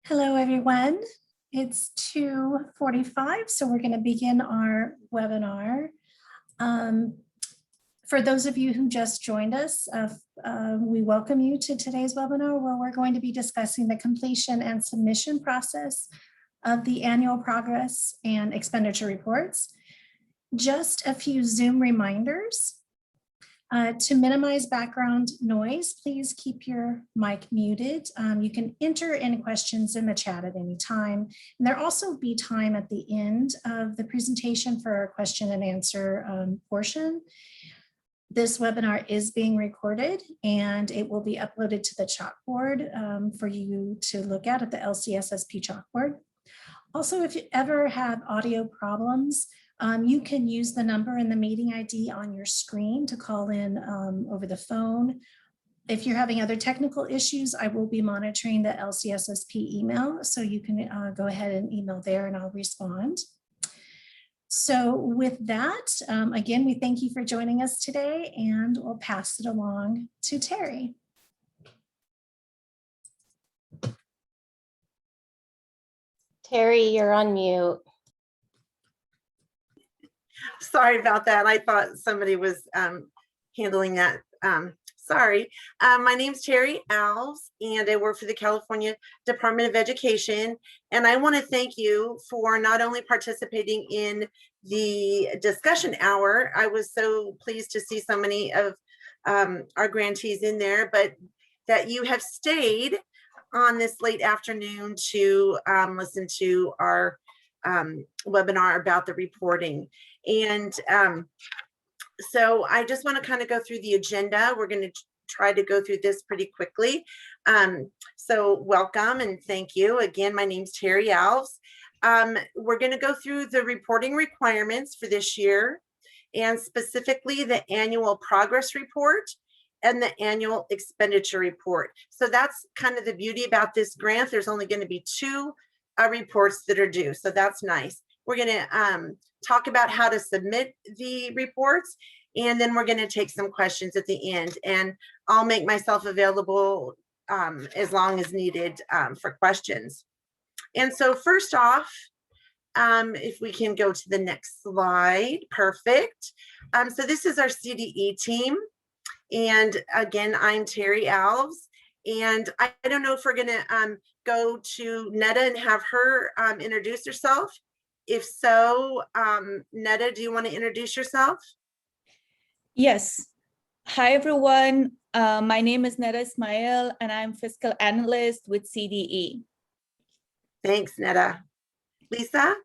Hello, everyone. It's 2:45, so we're going to begin our webinar. For those of you who just joined us, we welcome you to today's webinar where we're going to be discussing the completion and submission process of the annual progress and expenditure reports. Just a few Zoom reminders. To minimize background noise, please keep your mic muted. You can enter any questions in the chat at any time. And there'll also be time at the end of the presentation for our question and answer portion. This webinar is being recorded and it will be uploaded to the chalkboard for you to look at the LCSSP chalkboard. Also, if you ever have audio problems, you can use the number and the meeting ID on your screen to call in over the phone. If you're having other technical issues, I will be monitoring the LCSSP email, so you can go ahead and email there and I'll respond. So with that, again, we thank you for joining us today and we'll pass it along to Terry. Terry, you're on mute. Sorry about that. I thought somebody was handling that. Sorry. My name's Terry Alves, and I work for the California Department of Education. And I want to thank you for not only participating in the discussion hour. I was so pleased to see so many of our grantees in there, but that you have stayed on this late afternoon to listen to our webinar about the reporting. And so I just want to kind of go through the agenda. We're going to try to go through this pretty quickly. So welcome and thank you. Again, my name's Terry Alves. We're going to go through the reporting requirements for this year, and specifically the annual progress report and the annual expenditure report. So that's kind of the beauty about this grant. There's only going to be two reports that are due. So that's nice. We're going to talk about how to submit the reports, and then we're going to take some questions at the end, and I'll make myself available as long as needed for questions. And so first off, if we can go to the next slide, perfect. So this is our CDE team. And again, I'm Terry Alves, and I don't know if we're going to go to Netta and have her introduce herself. If so, Netta, do you want to introduce yourself? Yes. Hi, everyone. My name is Netta Ismail, and I'm fiscal analyst with CDE. Thanks, Netta. Lisa?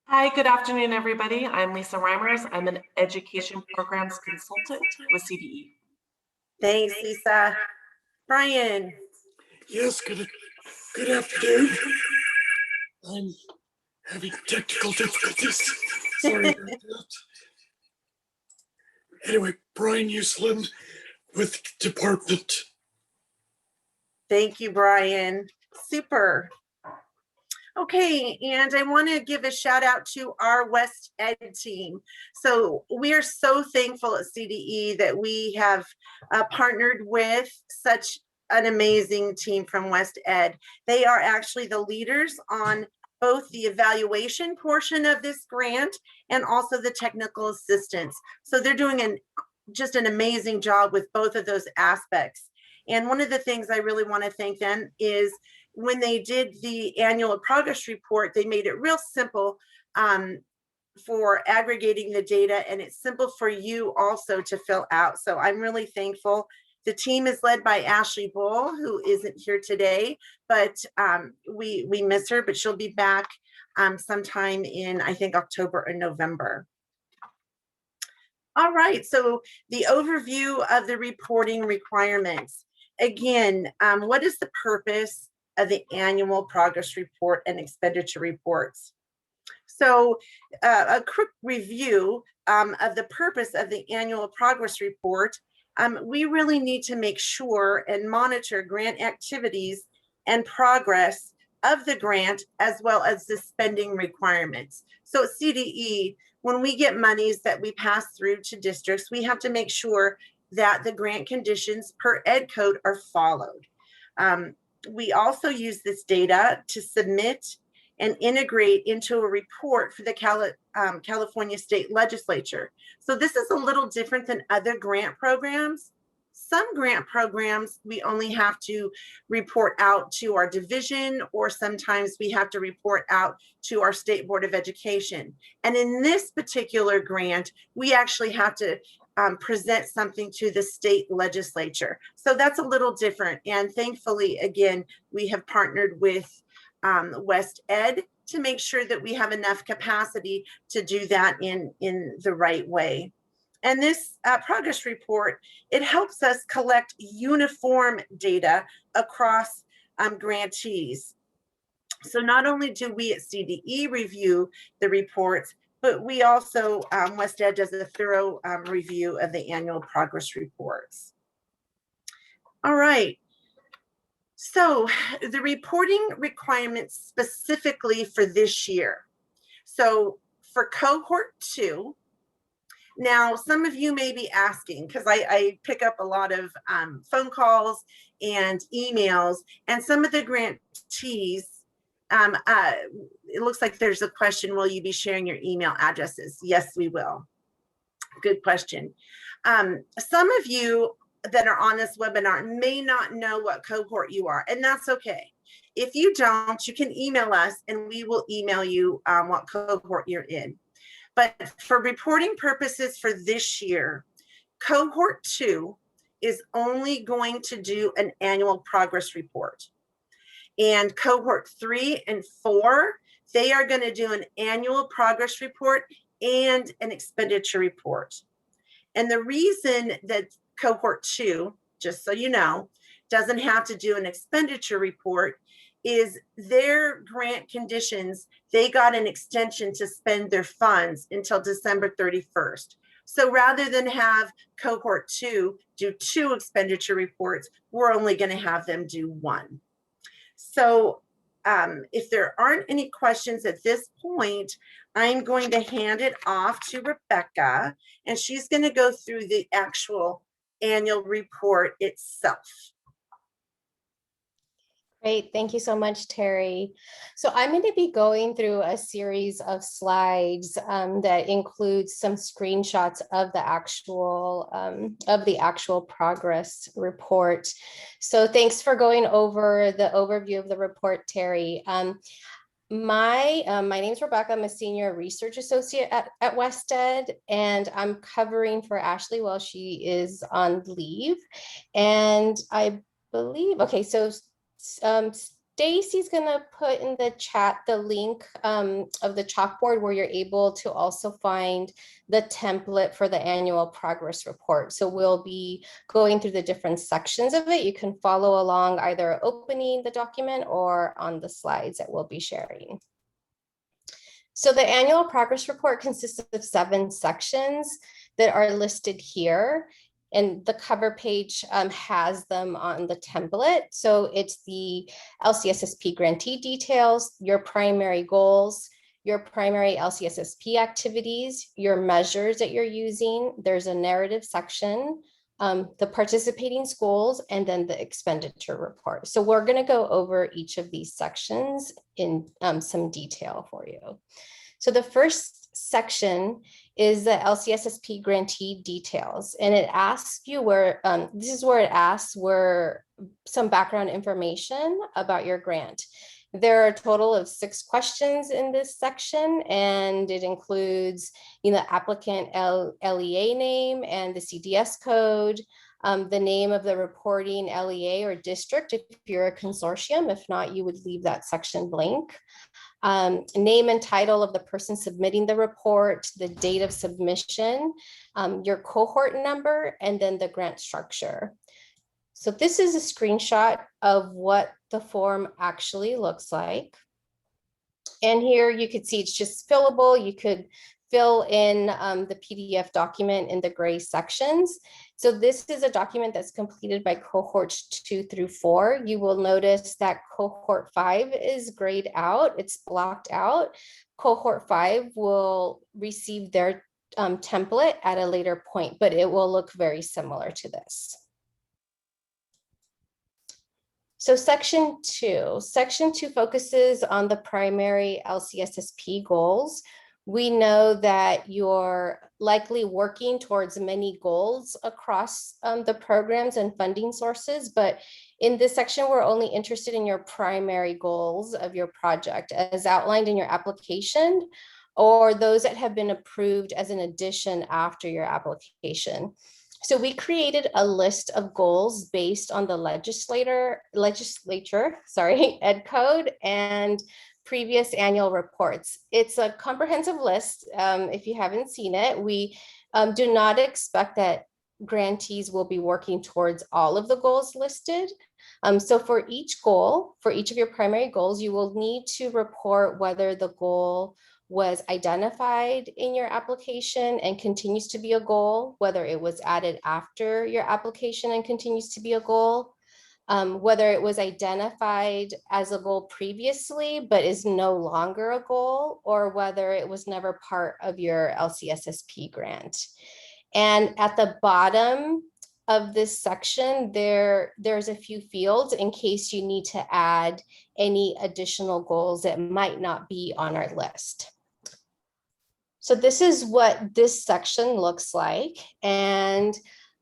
Hi, good afternoon, everybody. I'm Lisa Reimers. I'm an education programs consultant with CDE. Thanks, Lisa. Brian? Yes, good afternoon. I'm having technical difficulties. Sorry about that. Anyway, Brian Uslan with department. Thank you, Brian. Super. Okay, and I want to give a shout out to our West Ed team. So we are so thankful at CDE that we have partnered with such an amazing team from West Ed. They are actually the leaders on both the evaluation portion of this grant and also the technical assistance. So they're doing just an amazing job with both of those aspects. And one of the things I really want to thank them is when they did the annual progress report, they made it real simple for aggregating the data, and it's simple for you also to fill out. So I'm really thankful. The team is led by Ashley Bull, who isn't here today, but we miss her, but she'll be back sometime in, I think, October or November. All right, so the overview of the reporting requirements. Again, what is the purpose of the annual progress report and expenditure reports? So a quick review of the purpose of the annual progress report. We really need to make sure and monitor grant activities and progress of the grant, as well as the spending requirements. So at CDE, when we get monies that we pass through to districts, we have to make sure that the grant conditions per ed code are followed. we also use this data to submit and integrate into a report for the California State Legislature. So this is a little different than other grant programs. Some grant programs, we only have to report out to our division, or sometimes we have to report out to our State Board of Education. And in this particular grant, we actually have to present something to the state legislature. So that's a little different. And thankfully, again, we have partnered with West Ed to make sure that we have enough capacity to do that in the right way. And this progress report, it helps us collect uniform data across grantees. So not only do we at CDE review the reports, but we also, West Ed does a thorough review of the annual progress reports. All right. So the reporting requirements specifically for this year. So for cohort 2, now some of you may be asking, because I pick up a lot of phone calls and emails, and some of the grantees, it looks like there's a question, will you be sharing your email addresses? Yes, we will. Good question. Some of you that are on this webinar may not know what cohort you are, and that's okay. If you don't, you can email us and we will email you what cohort you're in. But for reporting purposes for this year, cohort 2 is only going to do an annual progress report. And cohort 3 and 4, they are going to do an annual progress report and an expenditure report. And the reason that cohort 2, just so you know, doesn't have to do an expenditure report is their grant conditions, they got an extension to spend their funds until December 31st. So rather than have cohort 2 do 2 expenditure reports, we're only going to have them do 1. So if there aren't any questions at this point, I'm going to hand it off to Rebecca, and she's going to go through the actual annual report itself. Great, thank you so much, Terry. So I'm going to be going through a series of slides that includes some screenshots of the actual progress report. So thanks for going over the overview of the report, Terry. My name is Rebecca. I'm a senior research associate at West Ed, and I'm covering for Ashley while she is on leave. And I believe, okay, so Stacy's gonna put in the chat the link of the chalkboard where you're able to also find the template for the annual progress report. So we'll be going through the different sections of it. You can follow along either opening the document or on the slides that we'll be sharing. So the annual progress report consists of 7 sections that are listed here. And the cover page has them on the template. So it's the LCSSP grantee details, your primary goals, your primary LCSSP activities, your measures that you're using. There's a narrative section, the participating schools, and then the expenditure report. So we're going to go over each of these sections in some detail for you. So the first section is the LCSSP grantee details, and it asks you where, this is where it asks where some background information about your grant. There are a total of 6 questions in this section, and it includes, applicant LEA name and the CDS code, the name of the reporting LEA or district if you're a consortium. If not, you would leave that section blank. Name and title of the person submitting the report, the date of submission, your cohort number, and then the grant structure. So this is a screenshot of what the form actually looks like. And here you could see it's just fillable. You could fill in the PDF document in the gray sections. So this is a document that's completed by cohorts 2 through 4. You will notice that cohort 5 is grayed out, it's blocked out. Cohort 5 will receive their template at a later point, but it will look very similar to this. So section two focuses on the primary LCSSP goals. We know that you're likely working towards many goals across the programs and funding sources, but in this section, we're only interested in your primary goals of your project as outlined in your application, or those that have been approved as an addition after your application. So we created a list of goals based on the legislature, ed code and previous annual reports. It's a comprehensive list. If you haven't seen it, we do not expect that grantees will be working towards all of the goals listed. So for each goal, for each of your primary goals, you will need to report whether the goal was identified in your application and continues to be a goal, whether it was added after your application and continues to be a goal, whether it was identified as a goal previously but is no longer a goal, or whether it was never part of your LCSSP grant. And at the bottom of this section, there's a few fields in case you need to add any additional goals that might not be on our list. So this is what this section looks like. And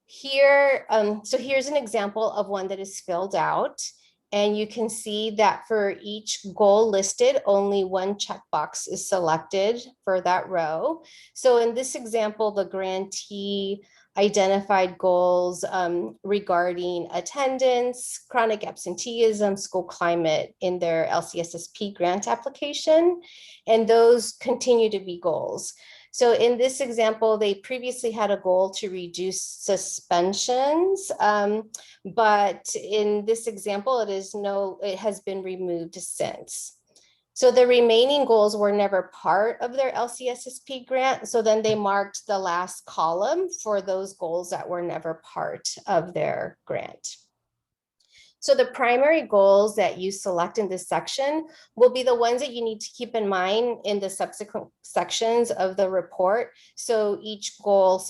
here, so here's an example of one that is filled out. And you can see that for each goal listed, only one checkbox is selected for that row. So in this example, the grantee identified goals regarding attendance, chronic absenteeism, school climate in their LCSSP grant application, and those continue to be goals. So in this example, they previously had a goal to reduce suspensions, but in this example, it has been removed since. So the remaining goals were never part of their LCSSP grant. So then they marked the last column for those goals that were never part of their grant. So the primary goals that you select in this section will be the ones that you need to keep in mind in the subsequent sections of the report. So each goal,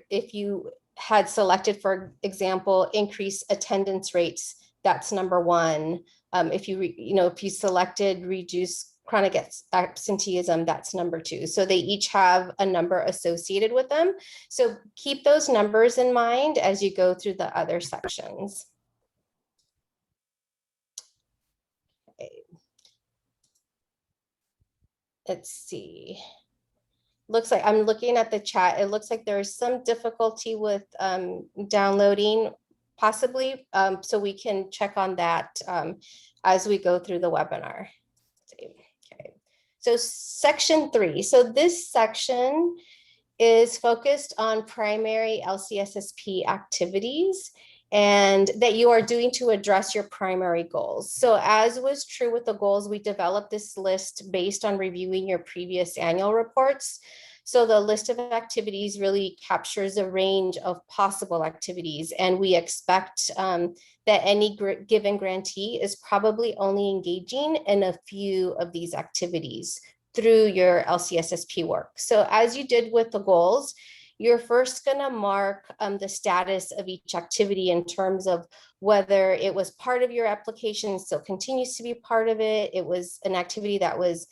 if you had selected, for example, increase attendance rates, that's number one. If you selected reduce chronic absenteeism, that's number two. So they each have a number associated with them. So keep those numbers in mind as you go through the other sections. Let's see. Looks like I'm looking at the chat. It looks like there's some difficulty with downloading, possibly. So we can check on that as we go through the webinar. Okay. So section 3. So this section is focused on primary LCSSP activities and that you are doing to address your primary goals. So as was true with the goals, we developed this list based on reviewing your previous annual reports. So the list of activities really captures a range of possible activities, and we expect that any given grantee is probably only engaging in a few of these activities through your LCSSP work. So as you did with the goals, you're first going to mark the status of each activity in terms of whether it was part of your application, still continues to be part of it. It was an activity that was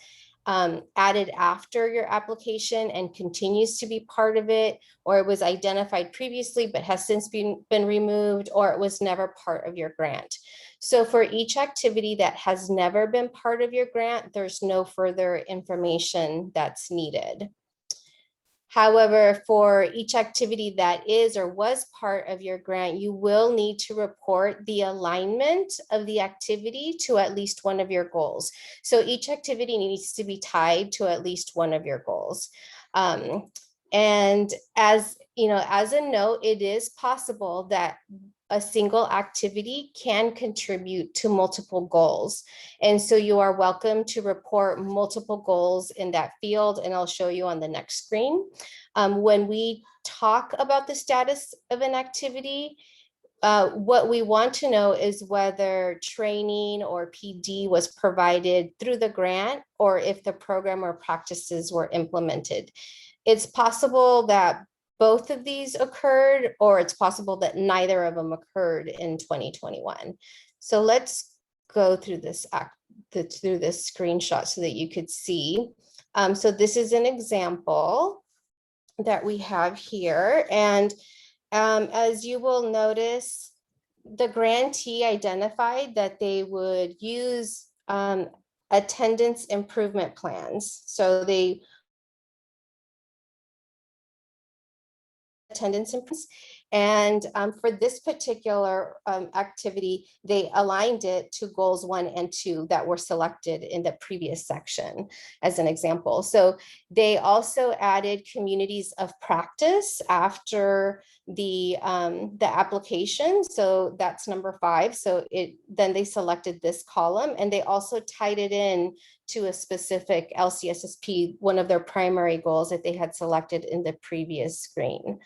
added after your application and continues to be part of it, or it was identified previously but has since been removed, or it was never part of your grant. So for each activity that has never been part of your grant, there's no further information that's needed. However, for each activity that is or was part of your grant, you will need to report the alignment of the activity to at least one of your goals. So each activity needs to be tied to at least one of your goals. And as a note, it is possible that a single activity can contribute to multiple goals. And so you are welcome to report multiple goals in that field, and I'll show you on the next screen. When we talk about the status of an activity, what we want to know is whether training or PD was provided through the grant or if the program or practices were implemented. It's possible that both of these occurred, or it's possible that neither of them occurred in 2021. So let's go through this through this screenshot so that you could see. So this is an example that we have here. And as you will notice, the grantee identified that they would use attendance improvement plans. So they attendance improvements. And for this particular activity, they aligned it to goals 1 and 2 that were selected in the previous section as an example. So they also added communities of practice after the application. So that's number 5. So then they selected this column, and they also tied it in to a specific LCSSP, one of their primary goals that they had selected in the previous screen.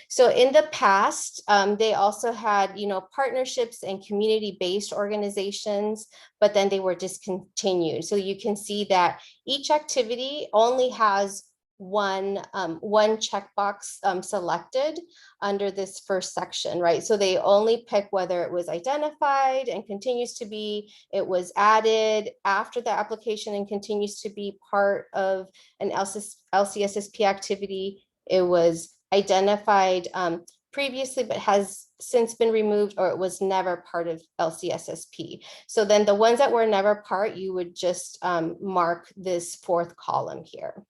So in the past, they also had, partnerships and community-based organizations, but then they were discontinued. So you can see that each activity only has one checkbox selected under this first section, right? So they only pick whether it was identified and continues to be, it was added after the application and continues to be part of an LCSSP activity. It was identified previously, but has since been removed, or it was never part of LCSSP. So then the ones that were never part, you would just mark this 4th column here.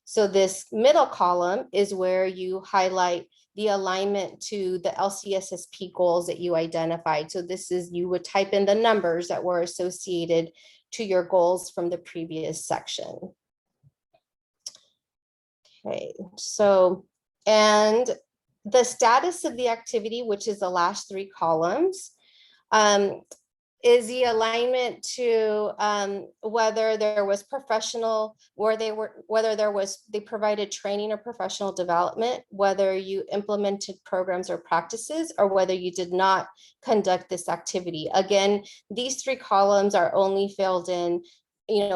So this middle column is where you highlight the alignment to the LCSSP goals that you identified. So this is, you would type in the numbers that were associated to your goals from the previous section. Okay, so, and the status of the activity, which is the last 3 columns, is the alignment to whether there was professional, whether they provided training or professional development, whether you implemented programs or practices, or whether you did not conduct this activity. Again, these 3 columns are only filled in,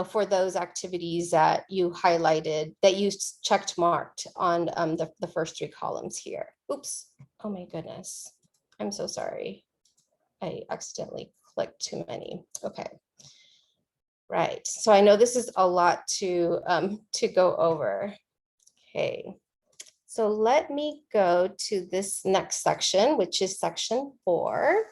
for those activities that you highlighted, that you checked marked on the first 3 columns here. Oops, oh my goodness, I'm so sorry. I accidentally clicked too many. Okay, right. So I know this is a lot to go over. Okay, so let me go to this next section, which is section 4.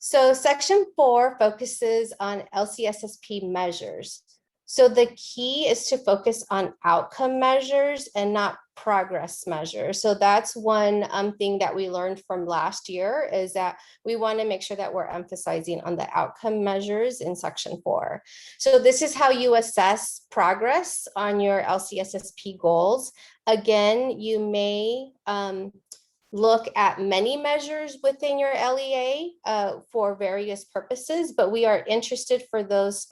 So section 4 focuses on LCSSP measures. So the key is to focus on outcome measures and not progress measures. So that's one thing that we learned from last year, is that we want to make sure that we're emphasizing on the outcome measures in section 4. So this is how you assess progress on your LCSSP goals. Again, you may look at many measures within your LEA for various purposes, but we are interested for those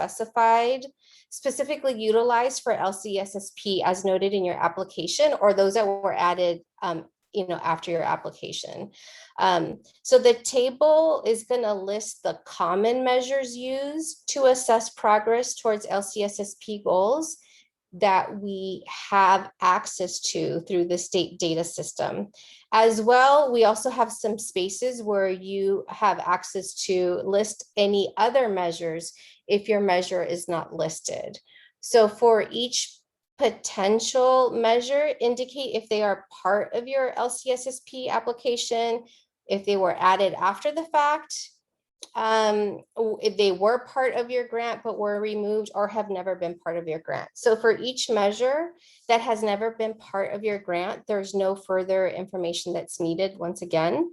specifically utilized for LCSSP as noted in your application, or those that were added after your application. So the table is going to list the common measures used to assess progress towards LCSSP goals that we have access to through the state data system. As well, we also have some spaces where you have access to list any other measures if your measure is not listed. So for each potential measure, indicate if they are part of your LCSSP application, if they were added after the fact, if they were part of your grant but were removed, or have never been part of your grant. So for each measure that has never been part of your grant, there's no further information that's needed once again.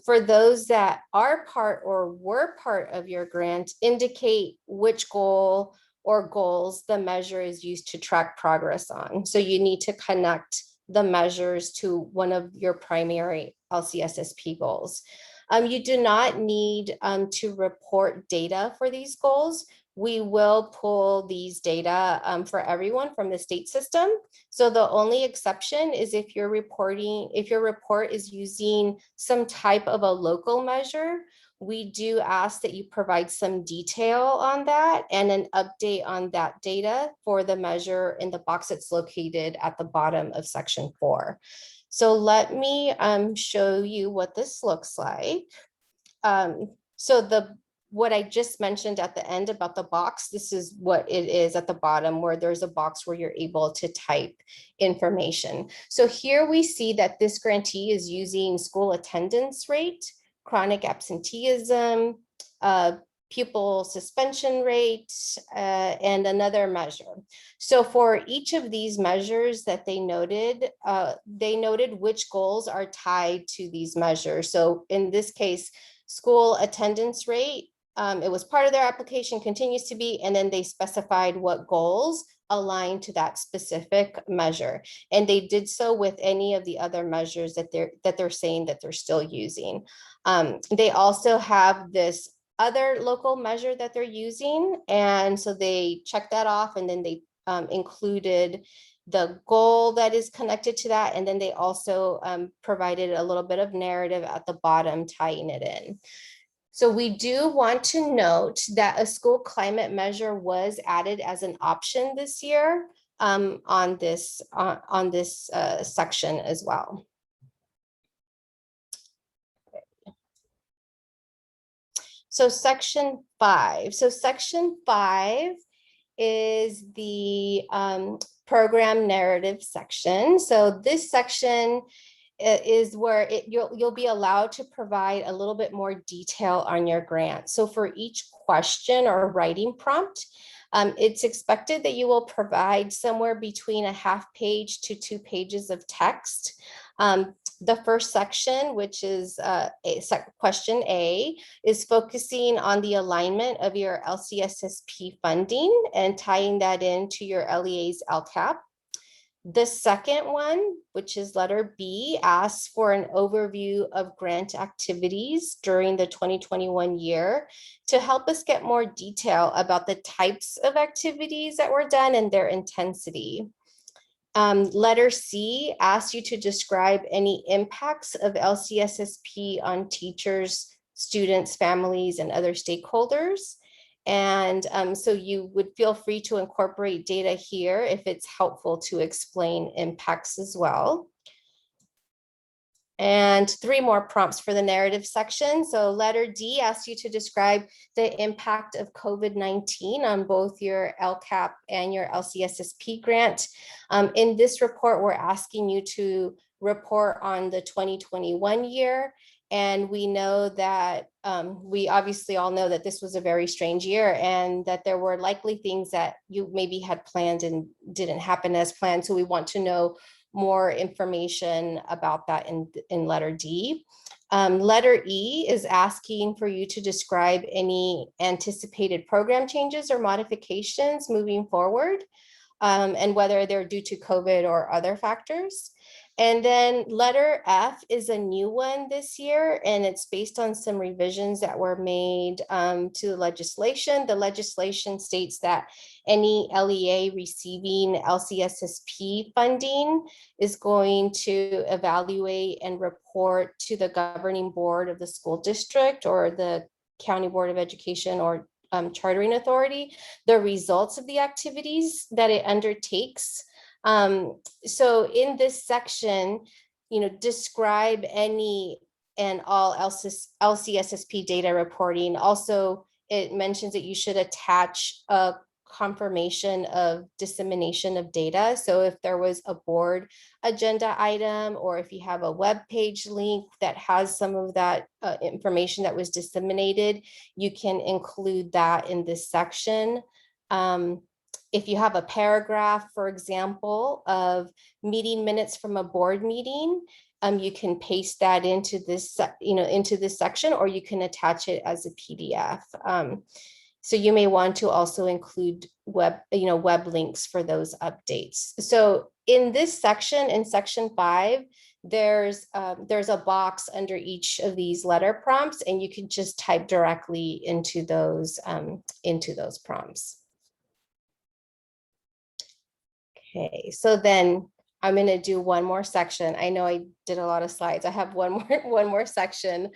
For those that are part or were part of your grant, indicate which goal or goals the measure is used to track progress on. So you need to connect the measures to one of your primary LCSSP goals. You do not need to report data for these goals. We will pull these data for everyone from the state system. So the only exception is if your report is using some type of a local measure, we do ask that you provide some detail on that and an update on that data for the measure in the box that's located at the bottom of section 4. So let me show you what this looks like. So what I just mentioned at the end about the box, this is what it is at the bottom, where there's a box where you're able to type information. So here we see that this grantee is using school attendance rate, chronic absenteeism, pupil suspension rate, and another measure. So for each of these measures that they noted which goals are tied to these measures. So in this case, school attendance rate, it was part of their application, continues to be, and then they specified what goals align to that specific measure. And they did so with any of the other measures that they're saying that they're still using. They also have this other local measure that they're using. And so they checked that off, and then they included the goal that is connected to that. And then they also provided a little bit of narrative at the bottom tying it in. So we do want to note that a school climate measure was added as an option this year on this section as well. So section 5. So section 5 is the program narrative section. So this section is where you'll be allowed to provide a little bit more detail on your grant. So for each question or writing prompt, it's expected that you will provide somewhere between a half page to 2 pages of text. The first section, which is question A, is focusing on the alignment of your LCSSP funding and tying that into your LEA's LCAP. The second one, which is letter B, asks for an overview of grant activities during the 2021 year to help us get more detail about the types of activities that were done and their intensity. Letter C asks you to describe any impacts of LCSSP on teachers, students, families, and other stakeholders. And so you would feel free to incorporate data here if it's helpful to explain impacts as well. And 3 more prompts for the narrative section. So letter D asks you to describe the impact of COVID-19 on both your LCAP and your LCSSP grant. In this report, we're asking you to report on the 2021 year. And we know that we obviously all know that this was a very strange year and that there were likely things that you maybe had planned and didn't happen as planned. So we want to know more information about that in letter D. Letter E is asking for you to describe any anticipated program changes or modifications moving forward, and whether they're due to COVID or other factors. And then letter F is a new one this year, and it's based on some revisions that were made to the legislation. The legislation states that any LEA receiving LCSSP funding is going to evaluate and report to the governing board of the school district or the county board of education or chartering authority, the results of the activities that it undertakes. So in this section, describe any and all LCSSP data reporting. Also, it mentions that you should attach a confirmation of dissemination of data. So if there was a board agenda item, or if you have a web page link that has some of that information that was disseminated, you can include that in this section. If you have a paragraph, for example, of meeting minutes from a board meeting, you can paste that into this, into this section, or you can attach it as a PDF. So you may want to also include web links for those updates. So in this section, in section 5, there's a box under each of these letter prompts, and you can just type directly into those prompts. Okay, so then I'm going to do one more section. I know I did a lot of slides. I have one more section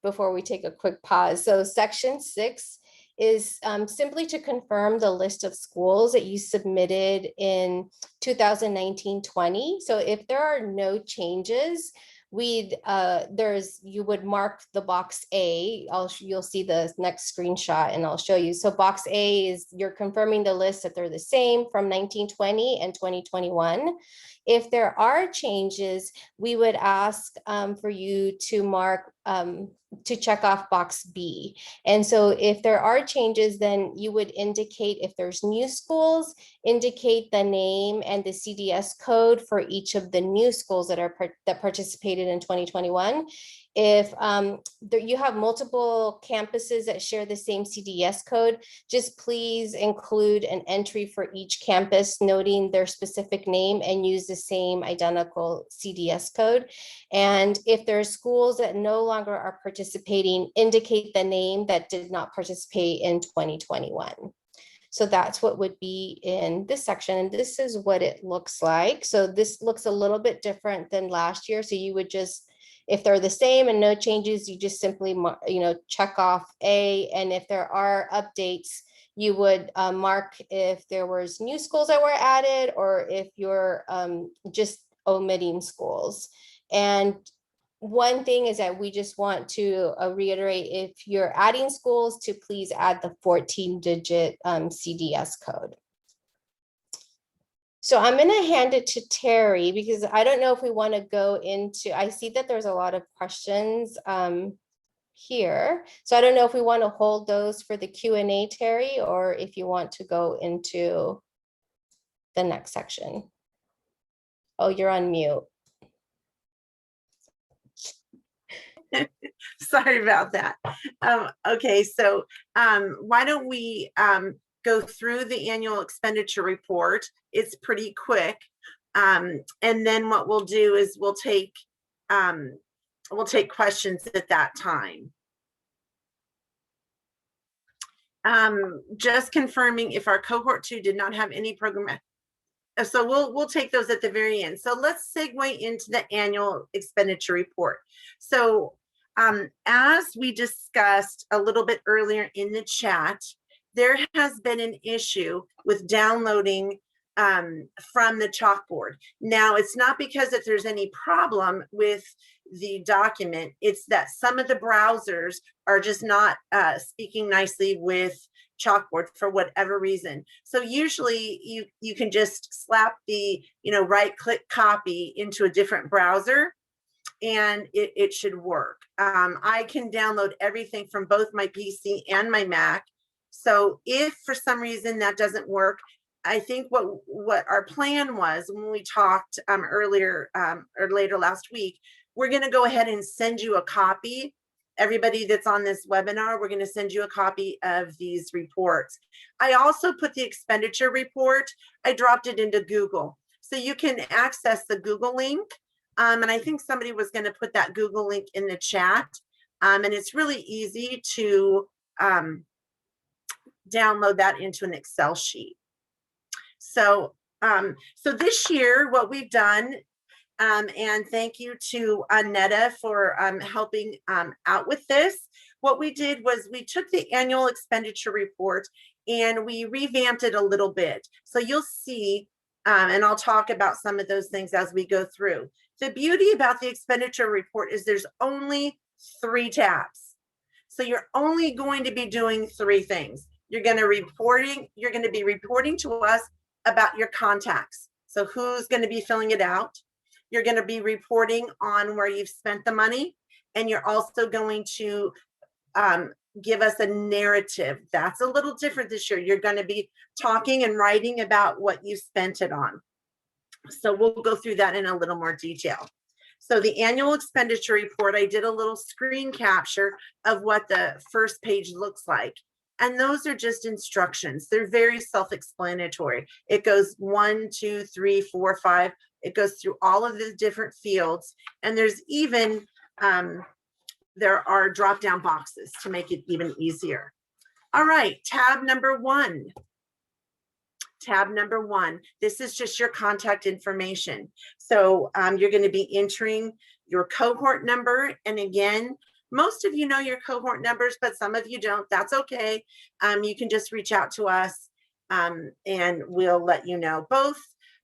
before we take a quick pause. So section 6 is simply to confirm the list of schools that you submitted in 2019-20. So if there are no changes, you would mark the box A. You'll see the next screenshot and I'll show you. So box A is you're confirming the list that they're the same from 1920 and 2021. If there are changes, we would ask for you to mark to check off box B. And so if there are changes, then you would indicate if there's new schools, indicate the name and the CDS code for each of the new schools that participated in 2021. If you have multiple campuses that share the same CDS code, just please include an entry for each campus noting their specific name and use the same identical CDS code. And if there are schools that no longer are participating, indicate the name that did not participate in 2021. So that's what would be in this section. And this is what it looks like. So this looks a little bit different than last year. So you would just, if they're the same and no changes, you just simply, check off A. And if there are updates, you would mark if there was new schools that were added or if you're just omitting schools. And one thing is that we just want to reiterate, if you're adding schools, to please add the 14-digit CDS code. So I'm going to hand it to Terry because I don't know if we want to go into, I see that there's a lot of questions here. So I don't know if we want to hold those for the Q&A, Terry, or if you want to go into the next section. Oh, you're on mute. Sorry about that. Okay, so why don't we go through the annual expenditure report? It's pretty quick. And then what we'll do is we'll take questions at that time. Just confirming if our cohort 2 did not have any program. So we'll take those at the very end. So let's segue into the annual expenditure report. So as we discussed a little bit earlier in the chat, there has been an issue with downloading from the chalkboard. Now, it's not because that there's any problem with the document, it's that some of the browsers are just not speaking nicely with chalkboard for whatever reason. So usually you can just slap the right click copy into a different browser and it should work. I can download everything from both my PC and my Mac. So if for some reason that doesn't work, I think what our plan was when we talked earlier or later last week, we're going to go ahead and send you a copy. Everybody that's on this webinar, we're going to send you a copy of these reports. I also put the expenditure report, I dropped it into Google. So you can access the Google link. And I think somebody was going to put that Google link in the chat. And it's really easy to download that into an Excel sheet. So, so this year, what we've done, and thank you to Netta for helping out with this. What we did was we took the annual expenditure report and we revamped it a little bit. So you'll see, and I'll talk about some of those things as we go through. The beauty about the expenditure report is there's only 3 tabs. So you're only going to be doing 3 things. You're going to be reporting to us about your contacts. So who's going to be filling it out? You're going to be reporting on where you've spent the money, and you're also going to give us a narrative. That's a little different this year. You're going to be talking and writing about what you spent it on. So we'll go through that in a little more detail. So the annual expenditure report, I did a little screen capture of what the first page looks like. And those are just instructions. They're very self-explanatory. It goes 1, 2, 3, 4, 5. It goes through all of the different fields. And there's even, there are drop-down boxes to make it even easier. All right, tab number 1. Tab number 1, this is just your contact information. So you're going to be entering your cohort number. And again, most of you know your cohort numbers, but some of you don't. That's okay. You can just reach out to us and we'll let you know. Both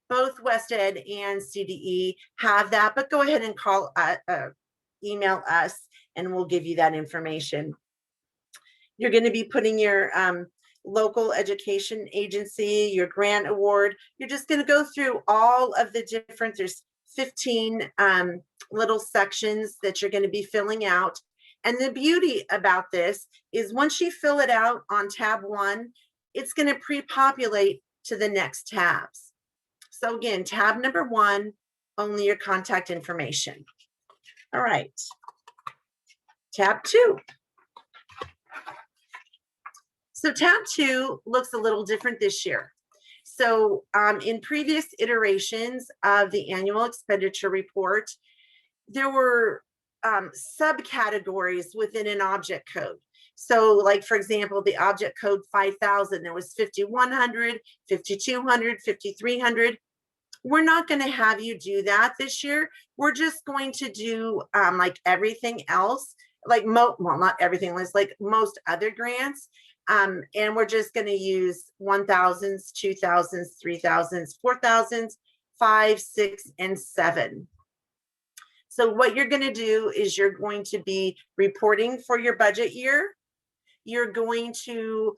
both West Ed and CDE have that, but go ahead and email us and we'll give you that information. You're going to be putting your local education agency, your grant award. You're just going to go through all of the different, there's 15 little sections that you're going to be filling out. And the beauty about this is once you fill it out on tab 1, it's going to pre-populate to the next tabs. So again, tab number 1, only your contact information. All right. Tab 2. So tab 2 looks a little different this year. So in previous iterations of the annual expenditure report, there were subcategories within an object code. So like, for example, the object code 5000, there was 5100, 5200, 5300. We're not going to have you do that this year. We're just going to do like everything else, like well, not everything, was like most other grants. And we're just going to use 1000s, 2000s, 3000s, 4000s, 5, 6, and 7. So what you're going to do is you're going to be reporting for your budget year. You're going to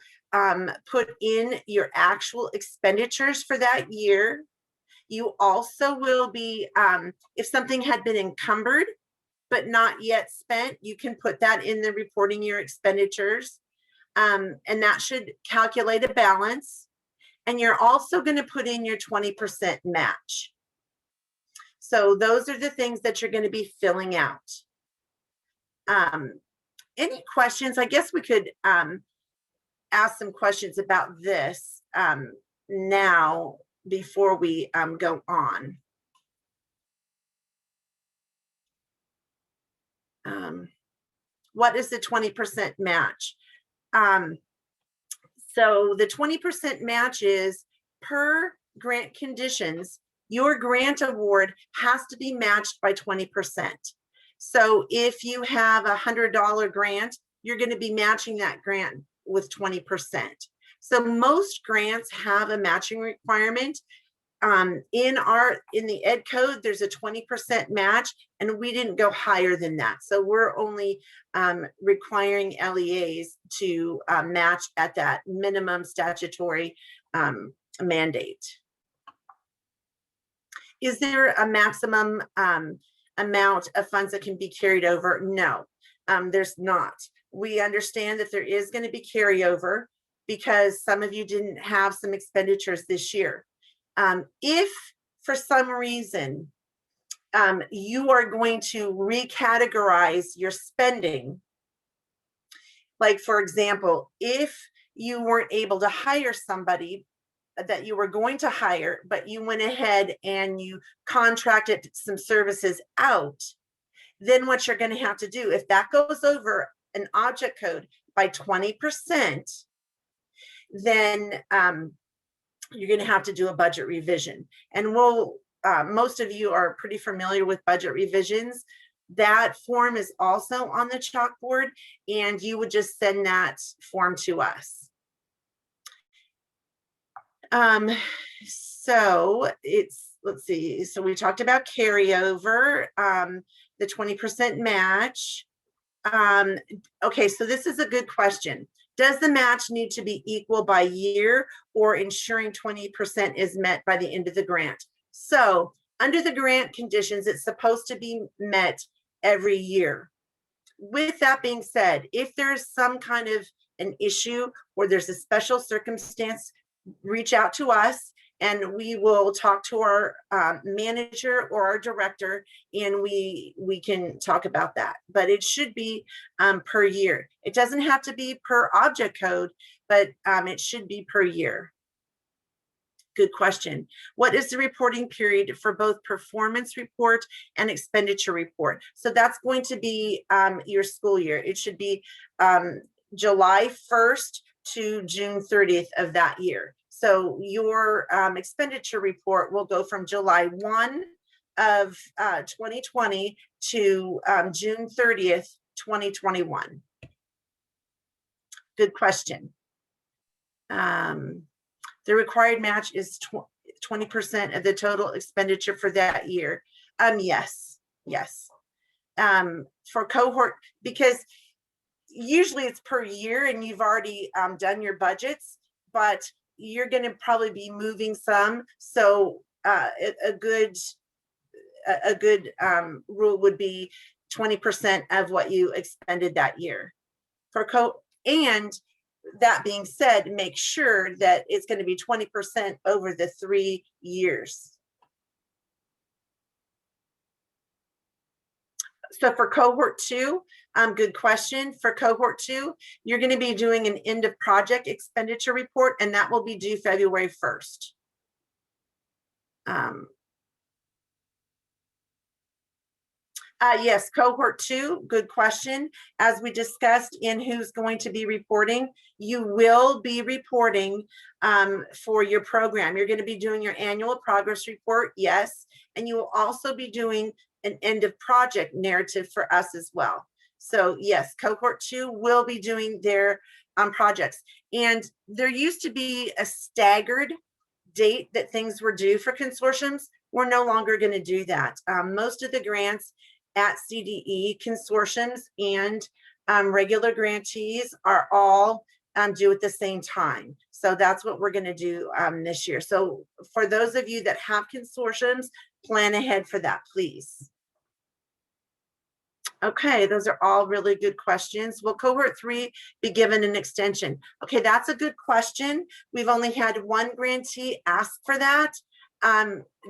put in your actual expenditures for that year. You also will be, if something had been encumbered but not yet spent, you can put that in the reporting year expenditures. And that should calculate a balance. And you're also going to put in your 20% match. So those are the things that you're going to be filling out. Any questions? I guess we could ask some questions about this now before we go on. What is the 20% match? So the 20% match is per grant conditions, your grant award has to be matched by 20%. So if you have a $100 grant, you're going to be matching that grant with 20%. So most grants have a matching requirement. In the ed code, there's a 20% match, and we didn't go higher than that. So we're only requiring LEAs to match at that minimum statutory mandate. Is there a maximum amount of funds that can be carried over? No, there's not. We understand that there is going to be carryover because some of you didn't have some expenditures this year. If for some reason you are going to recategorize your spending, like for example, if you weren't able to hire somebody that you were going to hire, but you went ahead and you contracted some services out, then what you're going to have to do, if that goes over an object code by 20%, then you're going to have to do a budget revision. And most of you are pretty familiar with budget revisions. That form is also on the chalkboard, and you would just send that form to us. So let's see. So we talked about carryover, the 20% match. Okay, so this is a good question. Does the match need to be equal by year or ensuring 20% is met by the end of the grant? So under the grant conditions, it's supposed to be met every year. With that being said, if there's some kind of an issue or there's a special circumstance, reach out to us and we will talk to our manager or our director, and we can talk about that. But it should be per year. It doesn't have to be per object code, but it should be per year. Good question. What is the reporting period for both performance report and expenditure report? So that's going to be your school year. It should be July 1st to June 30th of that year. So your expenditure report will go from July 1 of 2020 to June 30th, 2021. Good question. The required match is 20% of the total expenditure for that year? Yes. For cohort, because usually it's per year and you've already done your budgets, but you're going to probably be moving some. So a good rule would be 20% of what you expended that year. And that being said, make sure that it's going to be 20% over the 3 years. So for cohort 2, good question. For cohort 2, you're going to be doing an end of project expenditure report, and that will be due February 1st. Yes, cohort 2, good question. As we discussed in who's going to be reporting, you will be reporting for your program. You're going to be doing your annual progress report, yes, and you will also be doing an end of project narrative for us as well. So yes, cohort 2 will be doing their projects. And there used to be a staggered date that things were due for consortiums. We're no longer going to do that. Most of the grants at CDE, consortiums and regular grantees are all due at the same time. So that's what we're going to do this year. So for those of you that have consortiums, plan ahead for that, please. Okay, those are all really good questions. Will cohort 3 be given an extension? Okay, that's a good question. We've only had one grantee ask for that.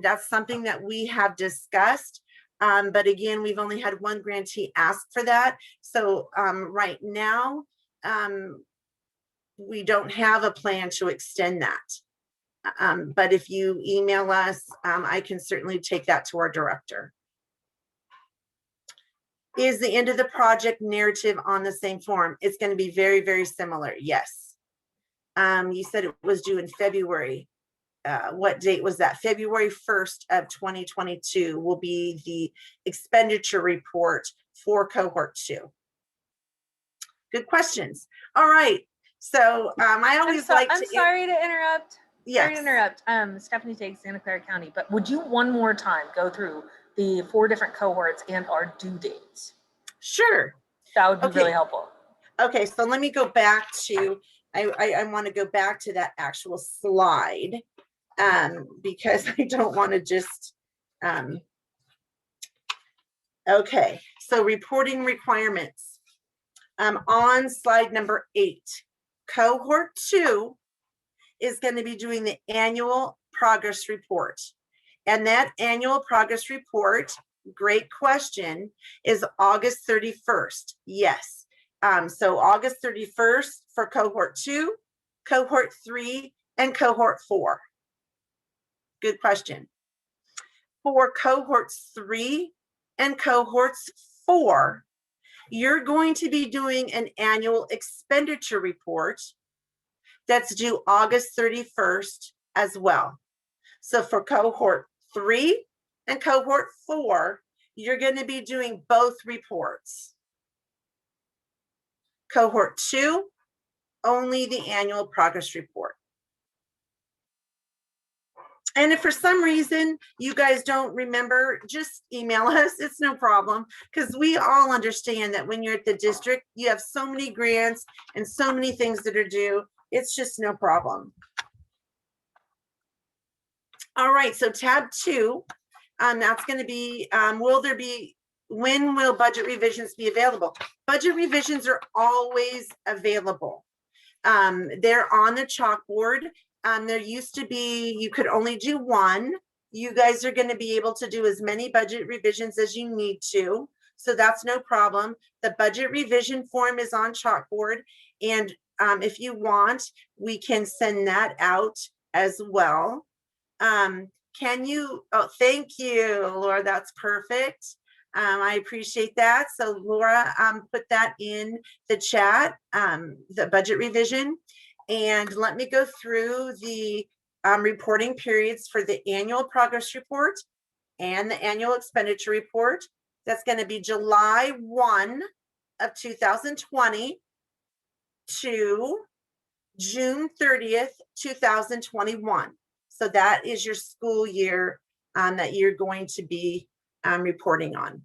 That's something that we have discussed. But again, we've only had one grantee ask for that. So right now, we don't have a plan to extend that. But if you email us, I can certainly take that to our director. Is the end of the project narrative on the same form? It's going to be very, very similar. Yes. You said it was due in February. What date was that? February 1st of 2022 will be the expenditure report for cohort 2. Good questions. All right. So I always like to. I'm sorry to interrupt. Yes. Sorry to interrupt. Stephanie takes Santa Clara County, but would you one more time go through the 4 different cohorts and our due dates? Sure. That would be really helpful. Okay, so let me go back to, I want to go back to that actual slide because I don't want to just, okay, so reporting requirements. On slide number 8, cohort 2 is going to be doing the annual progress report. And that annual progress report, great question, is August 31st. Yes. So August 31st for cohort 2, cohort 3, and cohort 4. Good question. For cohorts 3 and cohorts 4, you're going to be doing an annual expenditure report that's due August 31st as well. So for cohort 3 and cohort 4, you're going to be doing both reports. Cohort 2, only the annual progress report. And if for some reason you guys don't remember, just email us. It's no problem, because we all understand that when you're at the district, you have so many grants and so many things that are due. It's just no problem. All right, so tab 2, that's going to be, when will budget revisions be available? Budget revisions are always available. They're on the chalkboard. There used to be, you could only do one. You guys are going to be able to do as many budget revisions as you need to. So that's no problem. The budget revision form is on chalkboard. And if you want, we can send that out as well. Can you, oh, thank you, Laura, that's perfect. I appreciate that. So Laura, put that in the chat, the budget revision. And let me go through the reporting periods for the annual progress report and the annual expenditure report. That's going to be July 1 of 2020 to June 30th, 2021. So that is your school year that you're going to be reporting on.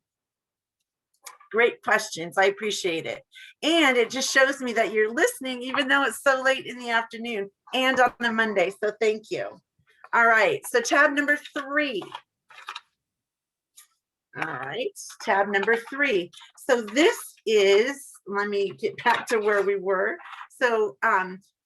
Great questions. I appreciate it. And it just shows me that you're listening, even though it's so late in the afternoon and on a Monday. So thank you. All right. So tab number 3. All right. Tab number 3. So this is, let me get back to where we were. So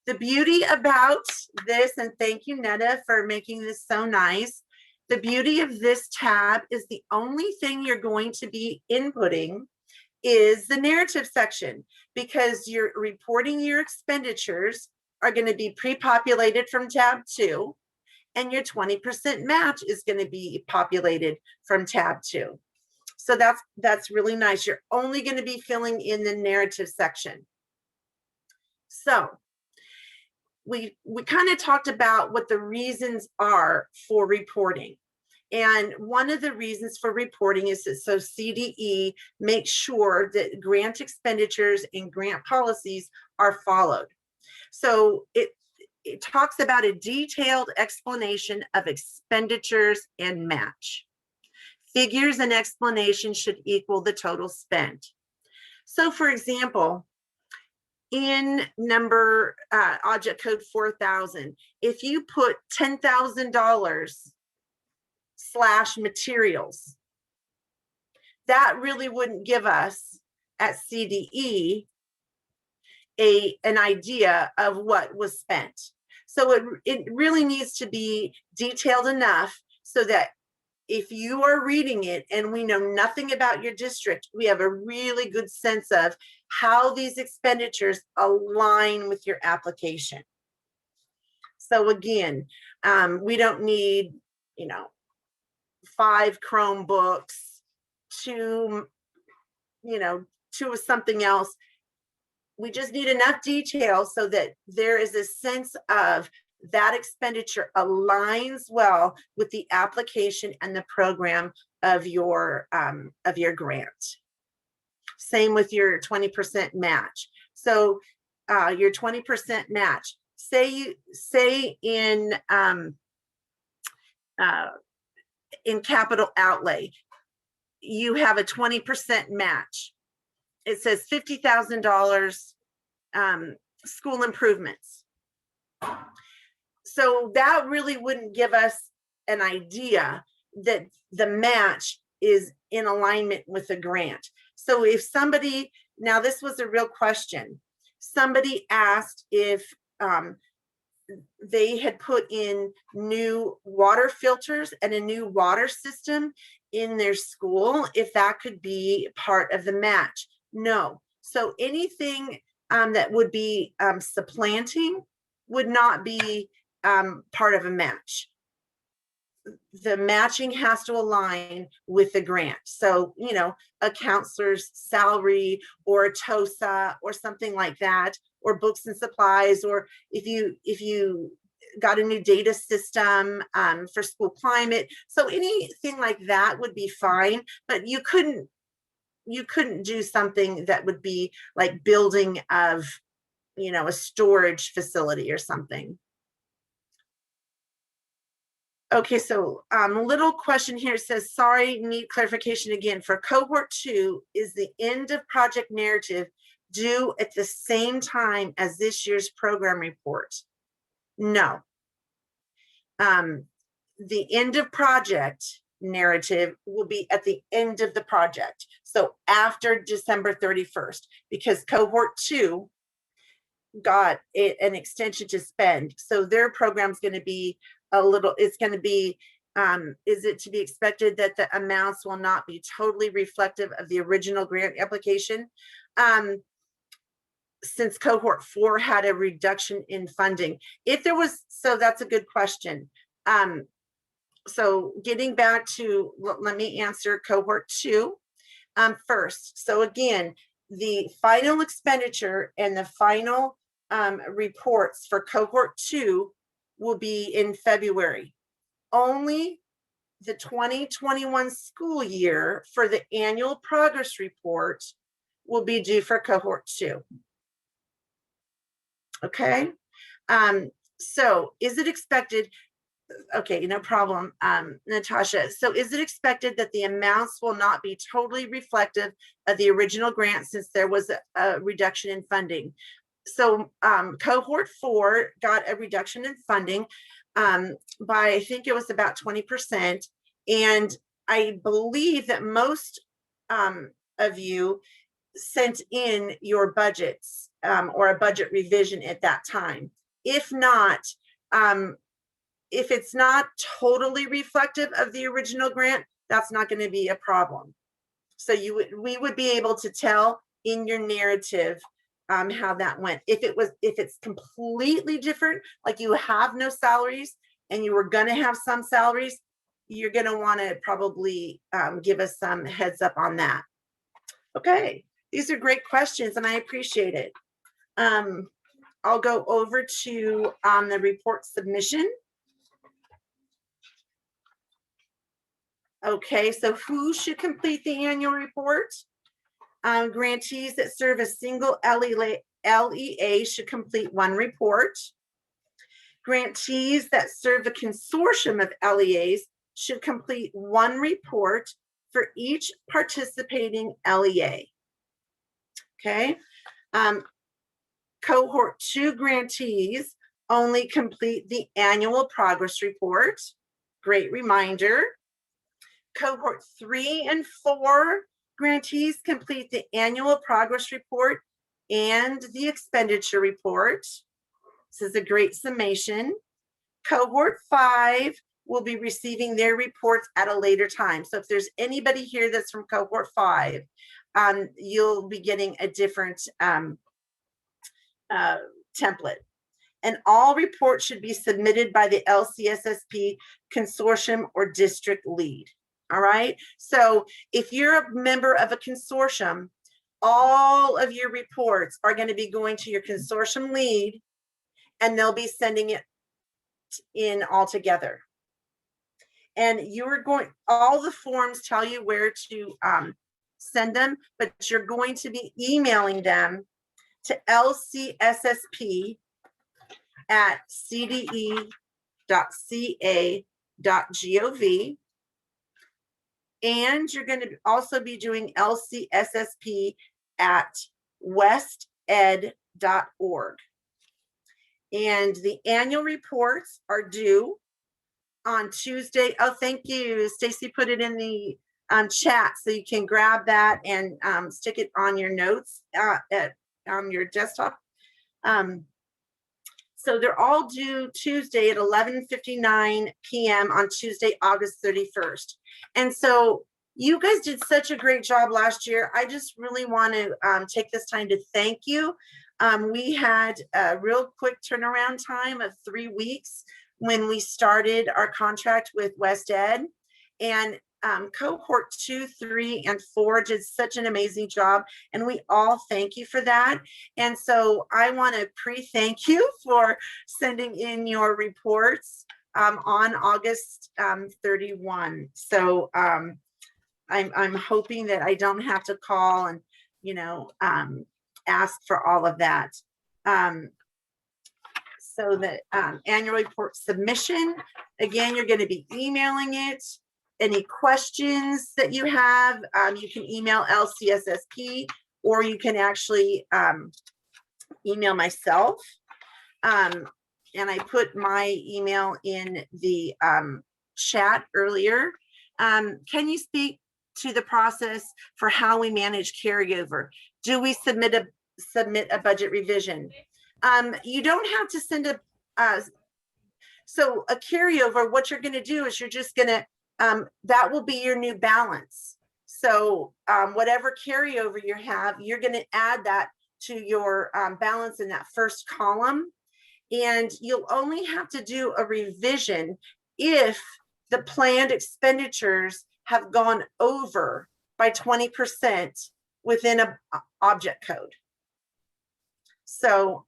the beauty about this, and thank you, Netta, for making this so nice. The beauty of this tab is the only thing you're going to be inputting is the narrative section, because you're reporting your expenditures are going to be pre-populated from tab 2, and your 20% match is going to be populated from tab 2. So that's really nice. You're only going to be filling in the narrative section. So we kind of talked about what the reasons are for reporting. And one of the reasons for reporting is that so CDE makes sure that grant expenditures and grant policies are followed. So it talks about a detailed explanation of expenditures and match. Figures and explanation should equal the total spent. So for example, in number object code 4000, if you put $10,000 / materials, that really wouldn't give us at CDE an idea of what was spent. So it really needs to be detailed enough so that if you are reading it and we know nothing about your district, we have a really good sense of how these expenditures align with your application. So again, we don't need, 5 Chromebooks, 2 of something else. We just need enough detail so that there is a sense of that expenditure aligns well with the application and the program of your grant. Same with your 20% match. So your 20% match, say in capital outlay, you have a 20% match. It says $50,000 school improvements. So that really wouldn't give us an idea that the match is in alignment with the grant. So if somebody, now this was a real question, somebody asked if they had put in new water filters and a new water system in their school, if that could be part of the match. No. So anything that would be supplanting would not be part of a match. The matching has to align with the grant. So, a counselor's salary or a TOSA or something like that, or books and supplies, or if you got a new data system for school climate. So anything like that would be fine, but you couldn't do something that would be like building of, a storage facility or something. Okay, so little question here. It says, sorry, need clarification again. For cohort 2, is the end of project narrative due at the same time as this year's program report? No. The end of project narrative will be at the end of the project. So after December 31st, because cohort 2 got an extension to spend. So their program's going to be it's going to be, is it to be expected that the amounts will not be totally reflective of the original grant application? Since cohort 4 had a reduction in funding. If there was, so that's a good question. So getting back to, let me answer cohort 2 first. So again, the final expenditure and the final reports for cohort 2 will be in February. Only the 2021 school year for the annual progress report will be due for cohort 2. Okay. So is it expected? Okay, no problem, Natasha. So is it expected that the amounts will not be totally reflective of the original grant since there was a reduction in funding? So cohort 4 got a reduction in funding by, I think it was about 20%. And I believe that most of you sent in your budgets or a budget revision at that time. If not, if it's not totally reflective of the original grant, that's not going to be a problem. So we would be able to tell in your narrative how that went. If it's completely different, like you have no salaries and you were going to have some salaries, you're going to want to probably give us some heads up on that. Okay, these are great questions and I appreciate it. I'll go over to the report submission. Okay, so who should complete the annual report? Grantees that serve a single LEA should complete 1 report. Grantees that serve a consortium of LEAs should complete 1 report for each participating LEA. Okay. Cohort 2 grantees only complete the annual progress report. Great reminder. Cohort 3 and 4 grantees complete the annual progress report and the expenditure report. This is a great summation. Cohort 5 will be receiving their reports at a later time. So if there's anybody here that's from cohort 5, you'll be getting a different template. And all reports should be submitted by the LCSSP consortium or district lead. All right. So if you're a member of a consortium, all of your reports are going to be going to your consortium lead and they'll be sending it in all together. And you're going, all the forms tell you where to send them, but you're going to be emailing them to lcsssp@cde.ca.gov. And you're going to also be doing lcsssp@wested.org. And the annual reports are due on Tuesday. Oh, thank you. Stacy put it in the chat, so you can grab that and stick it on your notes on your desktop. So they're all due Tuesday at 11:59 p.m. on Tuesday, August 31st. And so you guys did such a great job last year. I just really want to take this time to thank you. We had a real quick turnaround time of 3 weeks when we started our contract with WestEd, and cohort 2, 3, and 4 did such an amazing job, and we all thank you for that. And so I want to pre-thank you for sending in your reports on August 31. So I'm hoping that I don't have to call and ask for all of that. So the annual report submission, again, you're going to be emailing it. Any questions that you have, you can email LCSSP, or you can actually email myself. And I put my email in the chat earlier. Can you speak to the process for how we manage carryover? Do we submit a budget revision? You don't have to send a carryover. What you're going to do is you're just going to that will be your new balance. So whatever carryover you have, you're going to add that to your balance in that first column. And you'll only have to do a revision if the planned expenditures have gone over by 20% within an object code. So,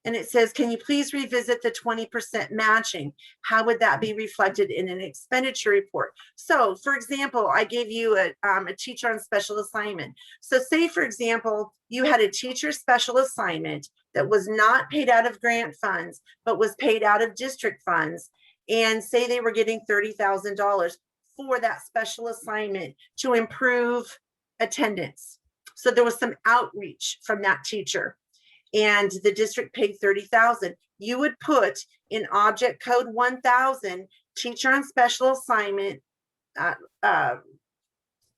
and it says, can you please revisit the 20% matching? How would that be reflected in an expenditure report? So for example, I gave you a teacher on special assignment. So say, for example, you had a teacher special assignment that was not paid out of grant funds, but was paid out of district funds, and say they were getting $30,000 for that special assignment to improve attendance. So there was some outreach from that teacher, and the district paid $30,000. You would put in object code 1000, teacher on special assignment,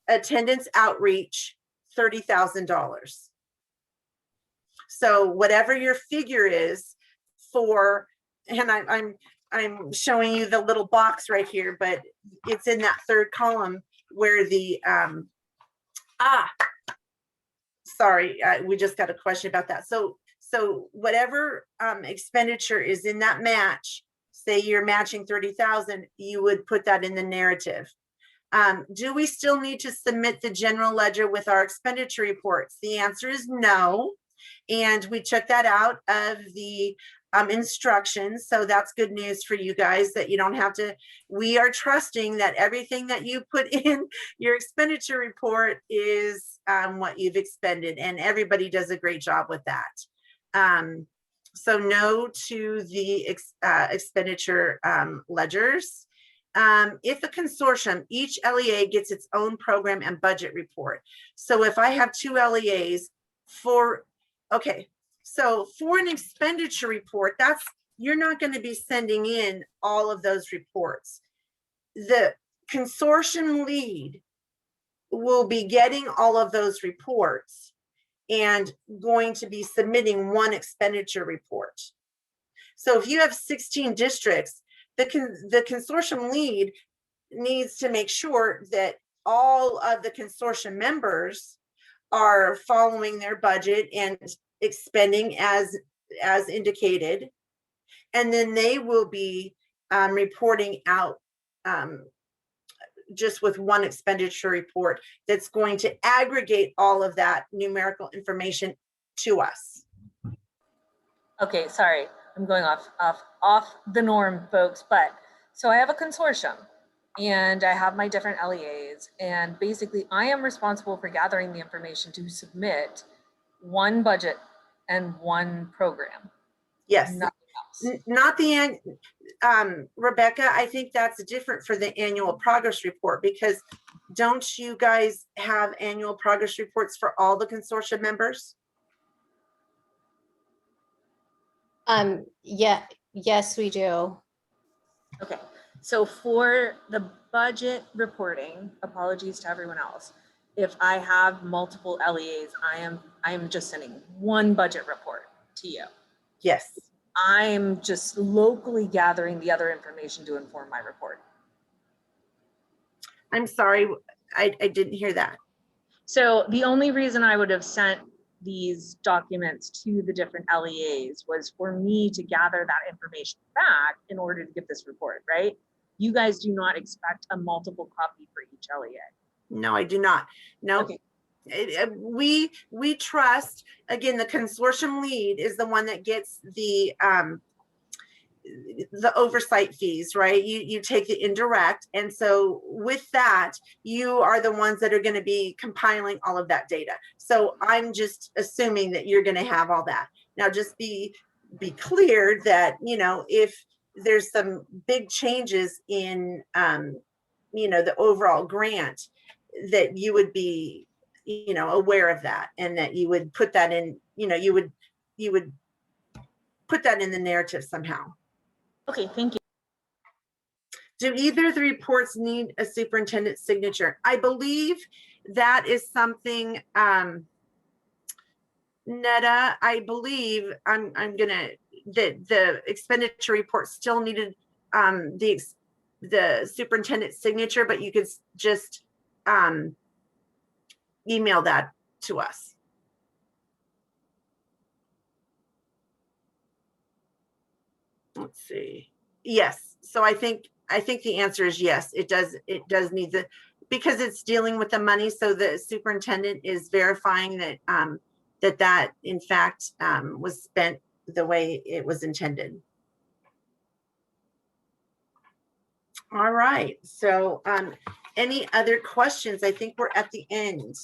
attendance outreach, $30,000. So whatever your figure is for, and I'm showing you the little box right here, but it's in that third column where the sorry, we just got a question about that. So whatever expenditure is in that match, say you're matching 30,000, you would put that in the narrative. Do we still need to submit the general ledger with our expenditure reports? The answer is no. And we took that out of the instructions. So that's good news for you guys that you don't have to. We are trusting that everything that you put in your expenditure report is what you've expended, and everybody does a great job with that. So no to the expenditure ledgers. If a consortium, each LEA gets its own program and budget report. So if I have 2 LEAs so for an expenditure report, you're not going to be sending in all of those reports. The consortium lead will be getting all of those reports and going to be submitting one expenditure report. So if you have 16 districts, the consortium lead needs to make sure that all of the consortium members are following their budget and expending as indicated, and then they will be reporting out just with one expenditure report that's going to aggregate all of that numerical information to us. Okay, sorry, I'm going off the norm, folks, but so I have a consortium and I have my different LEAs, and basically I am responsible for gathering the information to submit one budget and one program. Yes. Nothing else. Not the end. Rebecca, I think that's different for the annual progress report, because don't you guys have annual progress reports for all the consortium members? Yeah, yes, we do. Okay, so for the budget reporting, apologies to everyone else, if I have multiple LEAs, I am just sending one budget report to you. Yes. I'm just locally gathering the other information to inform my report. I'm sorry, I didn't hear that. So the only reason I would have sent these documents to the different LEAs was for me to gather that information back in order to get this report, right? You guys do not expect a multiple copy for each LEA. No, I do not. No. Okay. We trust, again, the consortium lead is the one that gets the oversight fees, right? You take the indirect, and so with that, you are the ones that are going to be compiling all of that data. So I'm just assuming that you're going to have all that. Now, just be clear that, you know, if there's some big changes in the overall grant, that you would be aware of that, and that you would put that in, you would put that in the narrative somehow. Okay, thank you. Do either of the reports need a superintendent's signature? I believe that is something, Netta, I believe the expenditure report still needed the superintendent's signature, but you could just email that to us. Let's see. Yes. So I think the answer is yes. It does need because it's dealing with the money. So the superintendent is verifying that that in fact was spent the way it was intended. All right. So any other questions? I think we're at the end.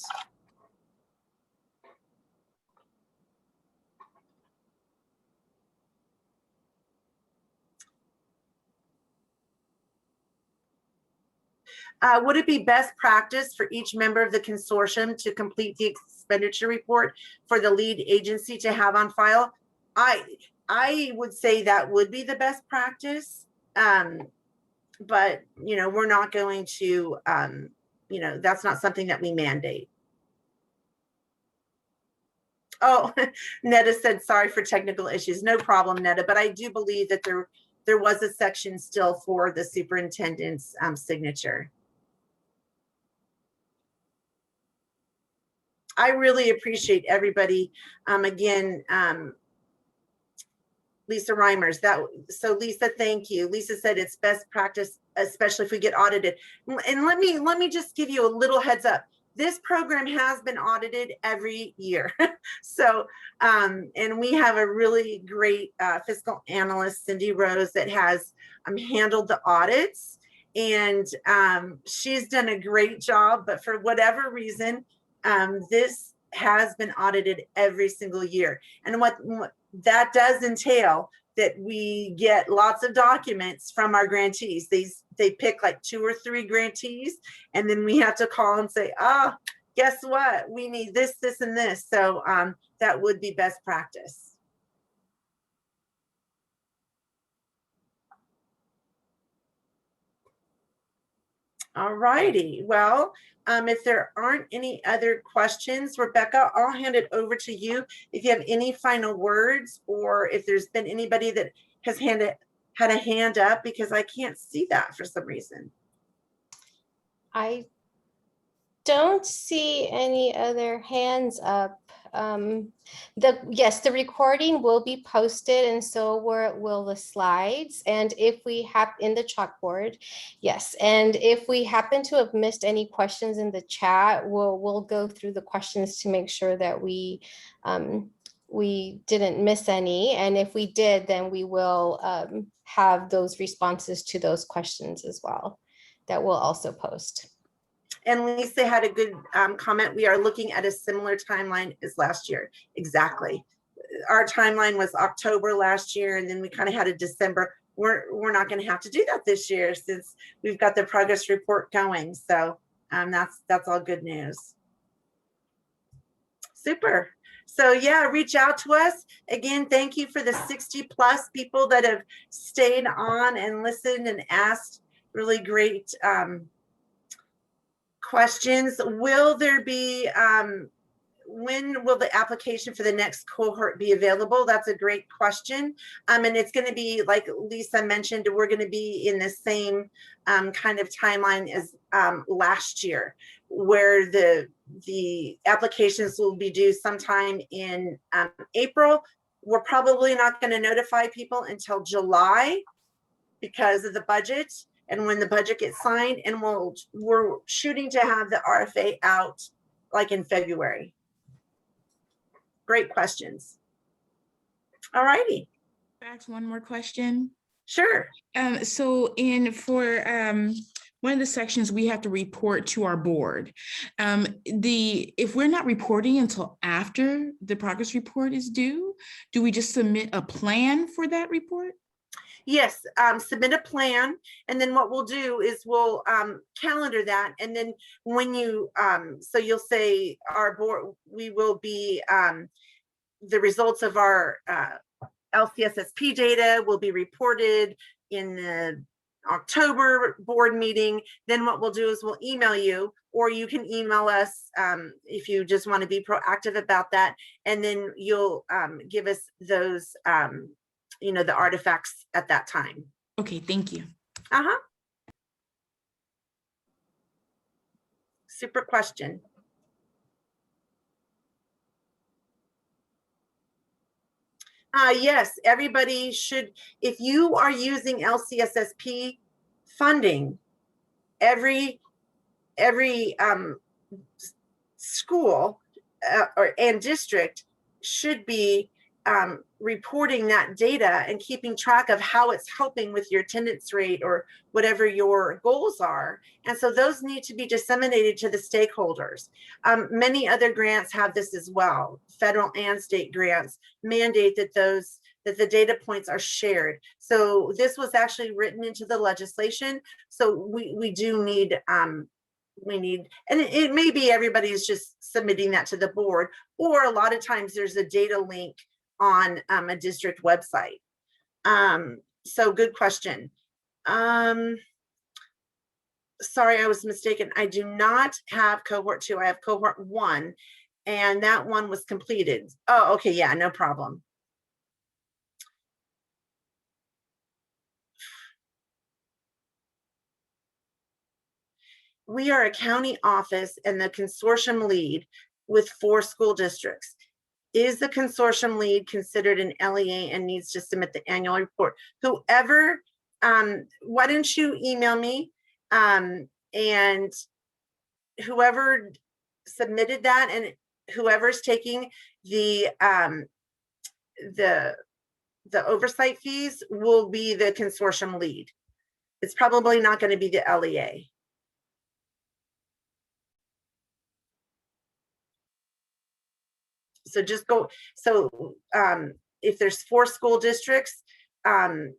Would it be best practice for each member of the consortium to complete the expenditure report for the lead agency to have on file? I would say that would be the best practice. But, you know, we're not going to, you know, that's not something that we mandate. Oh, Netta said, sorry for technical issues. No problem, Netta, but I do believe that there was a section still for the superintendent's signature. I really appreciate everybody. Again, Lisa Reimers, so Lisa, thank you. Lisa said it's best practice, especially if we get audited. And let me just give you a little heads up. This program has been audited every year. So, and we have a really great fiscal analyst, Cindy Rose, that has handled the audits. And she's done a great job, but for whatever reason, this has been audited every single year. And what that does entail that we get lots of documents from our grantees. They pick like 2 or 3 grantees, and then we have to call and say, guess what? We need this, this, and this. So that would be best practice. All righty. Well, if there aren't any other questions, Rebecca, I'll hand it over to you. If you have any final words, or if there's been anybody that has had a hand up, because I can't see that for some reason. I don't see any other hands up. Yes, the recording will be posted, and so will the slides. And if we have in the chalkboard, yes. And if we happen to have missed any questions in the chat, we'll go through the questions to make sure that we didn't miss any. And if we did, then we will have those responses to those questions as well that we'll also post. And Lisa had a good comment. We are looking at a similar timeline as last year. Exactly. Our timeline was October last year, and then we kind of had a December. We're not going to have to do that this year since we've got the progress report going. So that's all good news. Super. So yeah, reach out to us. Again, thank you for the 60+ people that have stayed on and listened and asked really great questions. Will there be, when will the application for the next cohort be available? That's a great question. And it's going to be, like Lisa mentioned, we're going to be in the same kind of timeline as last year, where the applications will be due sometime in April. We're probably not going to notify people until July because of the budget. And when the budget gets signed, and we're shooting to have the RFA out like in February. Great questions. All righty. Ask one more question. Sure. So one of the sections we have to report to our board. If we're not reporting until after the progress report is due, do we just submit a plan for that report? Yes, submit a plan, and then what we'll do is we'll calendar that, and then when you, so you'll say our board, we will be, the results of our LCSSP data will be reported in the October board meeting. Then what we'll do is we'll email you, or you can email us if you just want to be proactive about that, and then you'll give us those you know, the artifacts at that time. Okay, thank you. Super question. Yes, everybody should, if you are using LCSSP funding, every school and district should be reporting that data and keeping track of how it's helping with your attendance rate or whatever your goals are. And so those need to be disseminated to the stakeholders. Many other grants have this as well. Federal and state grants mandate that that the data points are shared. So this was actually written into the legislation. So we do need, and it may be everybody's just submitting that to the board, or a lot of times there's a data link on a district website. So good question. Sorry, I was mistaken. I do not have cohort 2. I have cohort 1, and that one was completed. Oh, okay, yeah, no problem. We are a county office and the consortium lead with 4 school districts. Is the consortium lead considered an LEA and needs to submit the annual report? Whoever, why don't you email me, and whoever submitted that and whoever's taking the oversight fees will be the consortium lead. It's probably not going to be the LEA. So just go, so if there's 4 school districts, and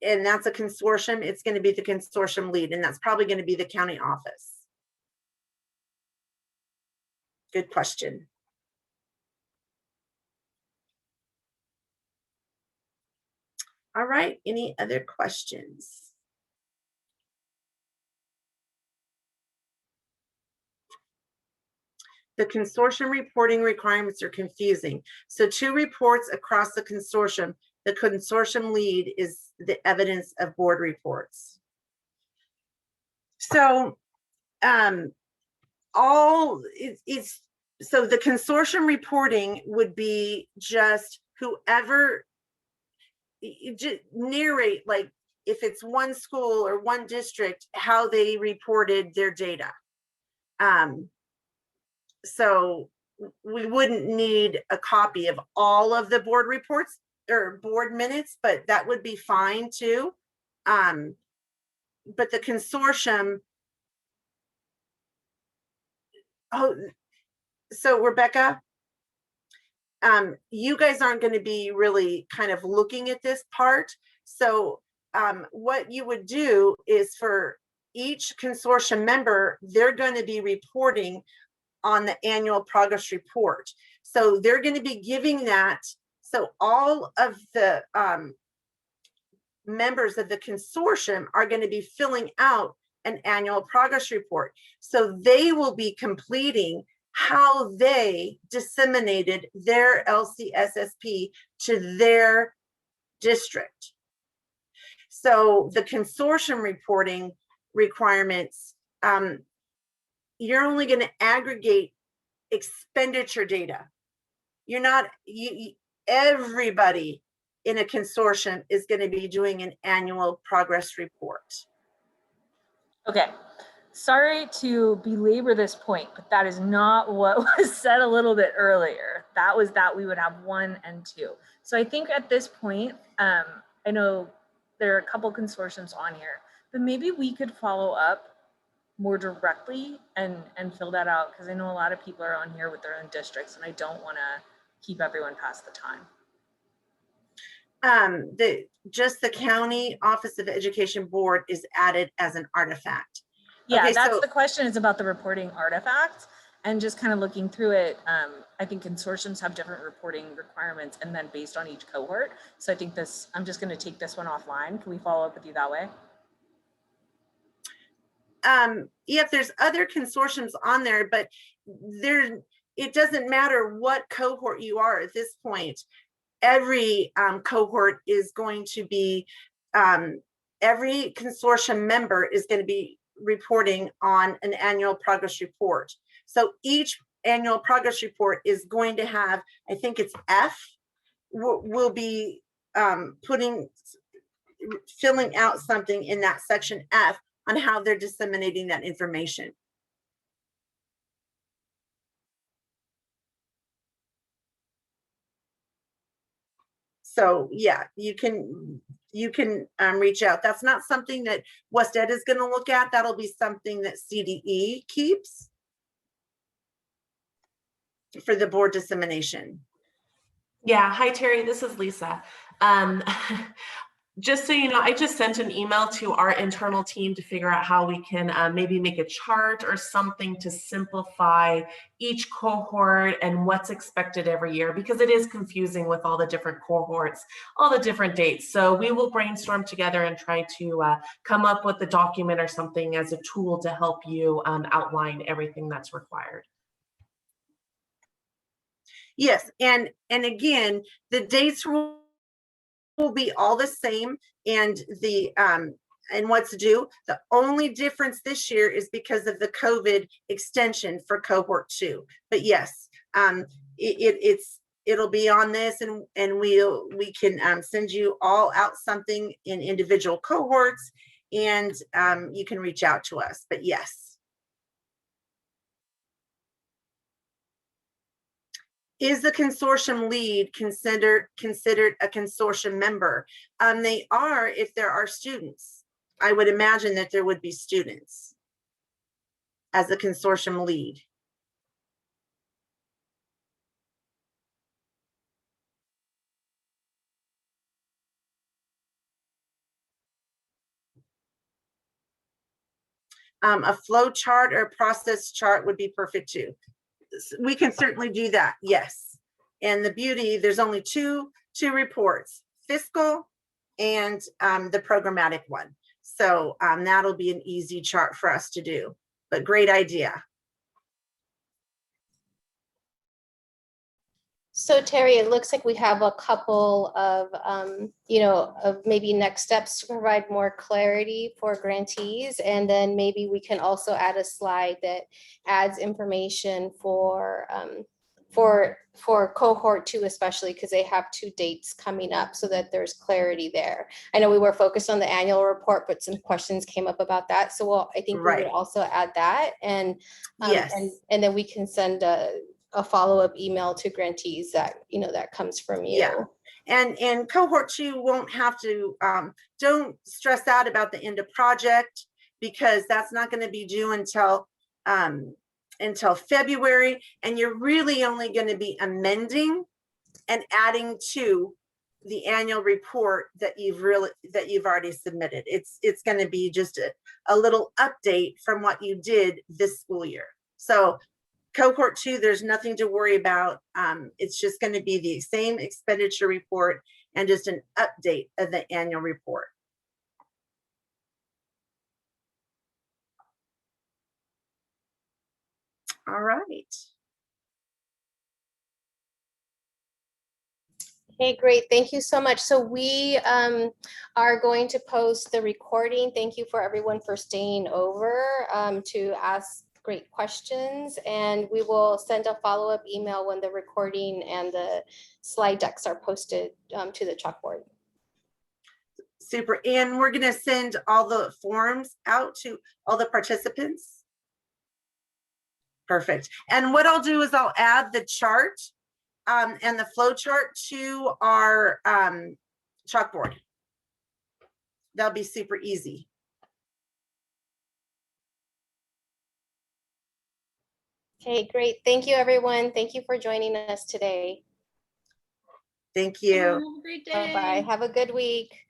that's a consortium, it's going to be the consortium lead, and that's probably going to be the county office. Good question. All right, any other questions? The consortium reporting requirements are confusing. So 2 reports across the consortium. The consortium lead is the evidence of board reports. So so the consortium reporting would be just whoever just narrate, like if it's one school or one district, how they reported their data. So we wouldn't need a copy of all of the board reports or board minutes, but that would be fine too. But the consortium, so Rebecca, you guys aren't going to be really kind of looking at this part. So what you would do is for each consortium member, they're going to be reporting on the annual progress report. So they're going to be giving that. So all of the members of the consortium are going to be filling out an annual progress report. So they will be completing how they disseminated their LCSSP to their district. So the consortium reporting requirements, you're only going to aggregate expenditure data. You're not, everybody in a consortium is going to be doing an annual progress report. Okay, sorry to belabor this point, but that is not what was said a little bit earlier. That was that we would have 1 and 2. So I think at this point, I know there are a couple consortiums on here, but maybe we could follow up more directly and fill that out, because I know a lot of people are on here with their own districts and I don't want to keep everyone past the time. Just the County Office of Education Board is added as an artifact. Yeah, okay, that's so the question, is about the reporting artifact, and just kind of looking through it. I think consortiums have different reporting requirements and then based on each cohort. So I think this, I'm just going to take this one offline. Can we follow up with you that way? yeah, there's other consortiums on there, but it doesn't matter what cohort you are at this point. Every cohort is going to be, every consortium member is going to be reporting on an annual progress report. So each annual progress report is going to have, I think it's F, will be filling out something in that section F on how they're disseminating that information. So yeah, you can reach out. That's not something that West Ed is going to look at. That'll be something that CDE keeps for the board dissemination. Yeah, hi Terry, this is Lisa. Just so you know, I just sent an email to our internal team to figure out how we can maybe make a chart or something to simplify each cohort and what's expected every year, because it is confusing with all the different cohorts, all the different dates. So we will brainstorm together and try to come up with a document or something as a tool to help you outline everything that's required. Yes, and again, the dates will be all the same, and the and what's due. The only difference this year is because of the COVID extension for cohort 2. But yes, it'll be on this, and we can send you all out something in individual cohorts, and you can reach out to us. But yes. Is the consortium lead considered a consortium member? They are if there are students. I would imagine that there would be students as a consortium lead. A flow chart or a process chart would be perfect too. We can certainly do that, yes. And the beauty, there's only two reports, fiscal and the programmatic one. So that'll be an easy chart for us to do, but great idea. So Terry, it looks like we have a couple of, of maybe next steps to provide more clarity for grantees. And then maybe we can also add a slide that adds information for cohort 2, especially because they have 2 dates coming up, so that there's clarity there. I know we were focused on the annual report, but some questions came up about that. So I think we would also add that, and yes. and then we can send a follow-up email to grantees that that comes from you. Yeah, and cohort 2 won't have to. Don't stress out about the end of project, because that's not going to be due until February, and you're really only going to be amending and adding to the annual report that you've already submitted. It's going to be just a little update from what you did this school year. So cohort 2, there's nothing to worry about. It's just going to be the same expenditure report and just an update of the annual report. All right. Okay, great. Thank you so much. So we are going to post the recording. Thank you for everyone for staying over to ask great questions, and we will send a follow-up email when the recording and the slide decks are posted to the chalkboard. Super. And we're going to send all the forms out to all the participants. Perfect. And what I'll do is I'll add the chart and the flow chart to our chalkboard. That'll be super easy. Okay, great. Thank you, everyone. Thank you for joining us today. Thank you. Have a great day. Bye-bye. Have a good week.